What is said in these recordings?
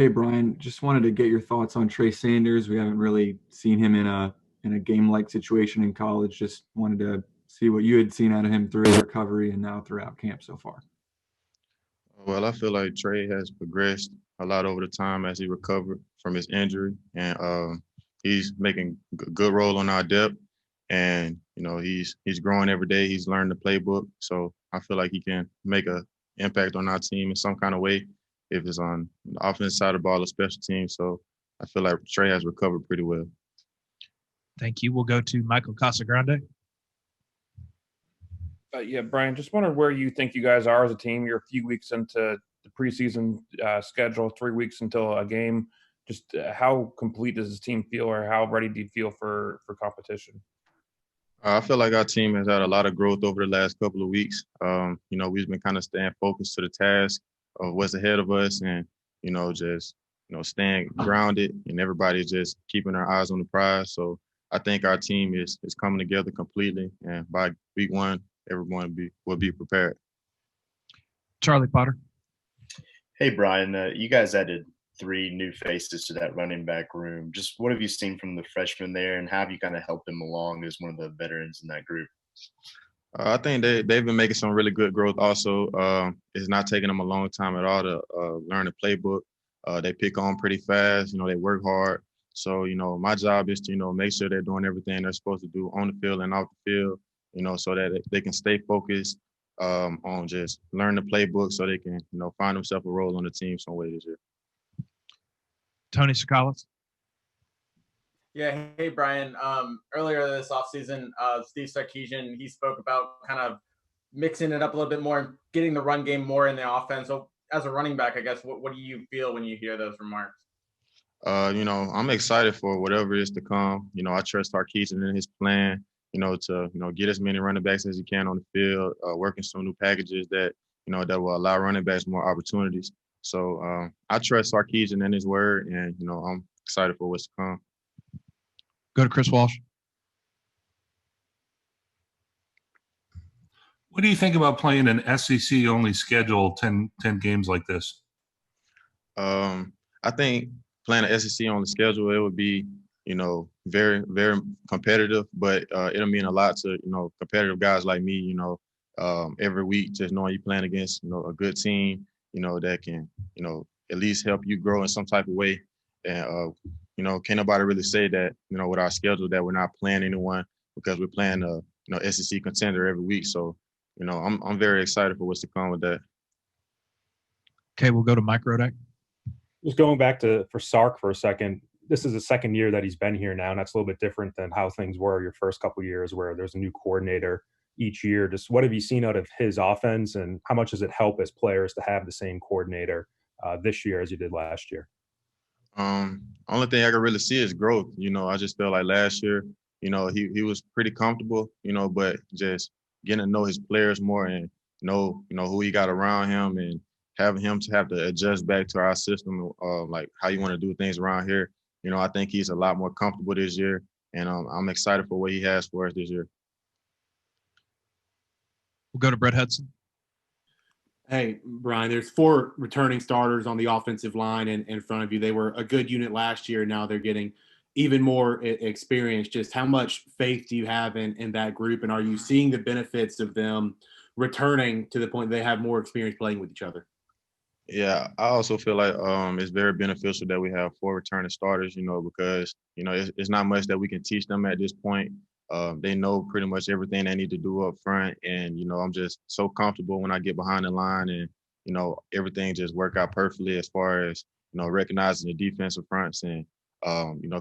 Hey Brian, just wanted to get your thoughts on Trey Sanders. We haven't really seen him in a game-like situation in college. Just wanted to see what you had seen out of him through his recovery and now throughout camp so far. Well, I feel like Trey has progressed a lot over the time as he recovered from his injury, and he's making good role on our depth. And he's growing every day. He's learned the playbook, so I feel like he can make a impact on our team in some kind of way, if it's on the offense side of the ball or special teams. So I feel like Trey has recovered pretty well. Thank you. We'll go to Michael Casagrande. Yeah, Brian, just wondering where you think you guys are as a team. You're a few weeks into the preseason schedule, 3 weeks until a game. Just how complete does this team feel, or how ready do you feel for competition? I feel like our team has had a lot of growth over the last couple of weeks. We've been kind of staying focused to the task of what's ahead of us, and just staying grounded, and everybody's just keeping our eyes on the prize. So I think our team is coming together completely, and by week one, everyone will be prepared. Charlie Potter. Hey, Brian, you guys added three new faces to that running back room. Just what have you seen from the freshmen there, and how have you kind of helped them along as one of the veterans in that group? I think they've been making some really good growth also. It's not taking them a long time at all to learn the playbook. They pick on pretty fast. They work hard. So, my job is to, make sure they're doing everything they're supposed to do on the field and off the field, so that they can stay focused on just learn the playbook so they can, find themselves a role on the team some way this year. Tony Sakalas. Yeah, hey Brian. Earlier this offseason, Steve Sarkisian, he spoke about kind of mixing it up a little bit more and getting the run game more in the offense. So as a running back, I guess, what do you feel when you hear those remarks? I'm excited for whatever is to come. I trust Sarkisian in his plan, to, get as many running backs as he can on the field, working some new packages that will allow running backs more opportunities. So I trust Sarkisian in his word, and, I'm excited for what's to come. Go to Chris Walsh. What do you think about playing an SEC-only schedule, 10 games like this? I think playing an SEC-only schedule, it would be, very, very competitive, but it'll mean a lot to, competitive guys like me, every week, just knowing you're playing against, a good team, that can, at least help you grow in some type of way. And, can't nobody really say that, with our schedule that we're not playing anyone, because we're playing a, SEC contender every week. So, I'm very excited for what's to come with that. Okay, we'll go to Mike Rodak. Just going back for Sark for a second, this is the second year that he's been here now, and that's a little bit different than how things were your first couple of years where there's a new coordinator each year. Just what have you seen out of his offense, and how much does it help as players to have the same coordinator this year as you did last year? Only thing I can really see is growth. I just felt like last year, he was pretty comfortable, but just getting to know his players more and know who he got around him, and having him to have to adjust back to our system, like how you want to do things around here. I think he's a lot more comfortable this year, and I'm excited for what he has for us this year. We'll go to Brett Hudson. Hey, Brian, there's four returning starters on the offensive line in front of you. They were a good unit last year. Now they're getting even more experience. Just how much faith do you have in that group, and are you seeing the benefits of them returning to the point they have more experience playing with each other? Yeah, I also feel like it's very beneficial that we have four returning starters, because, it's not much that we can teach them at this point. They know pretty much everything they need to do up front. And, I'm just so comfortable when I get behind the line, and, everything just work out perfectly as far as, recognizing the defensive fronts and,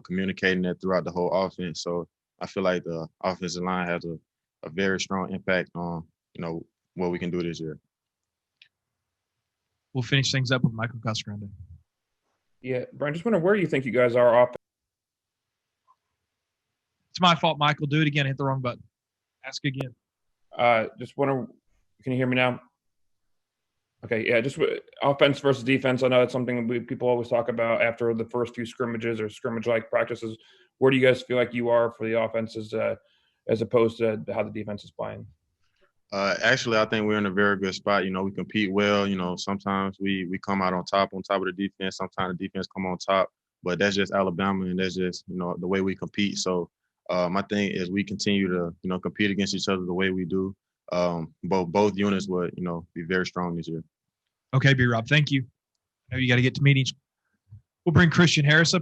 communicating that throughout the whole offense. So I feel like the offensive line has a very strong impact on, what we can do this year. We'll finish things up with Michael Casagrande. Yeah, Brian, just wondering where you think you guys are off. It's my fault, Michael. Do it again. Hit the wrong button. Ask again. Just wonder, can you hear me now? Okay, yeah, just offense versus defense. I know it's something people always talk about after the first few scrimmages or scrimmage-like practices. Where do you guys feel like you are for the offenses as opposed to how the defense is playing? Actually, I think we're in a very good spot. You know, we compete well. You know, sometimes we come out on top of the defense. Sometimes the defense come on top. But that's just Alabama, and that's just, you know, the way we compete. So my thing is we continue to, you know, compete against each other the way we do. Both units would, you know, be very strong this year. Okay, B-Rob, thank you. I know you got to get to meetings. We'll bring Christian Harris up.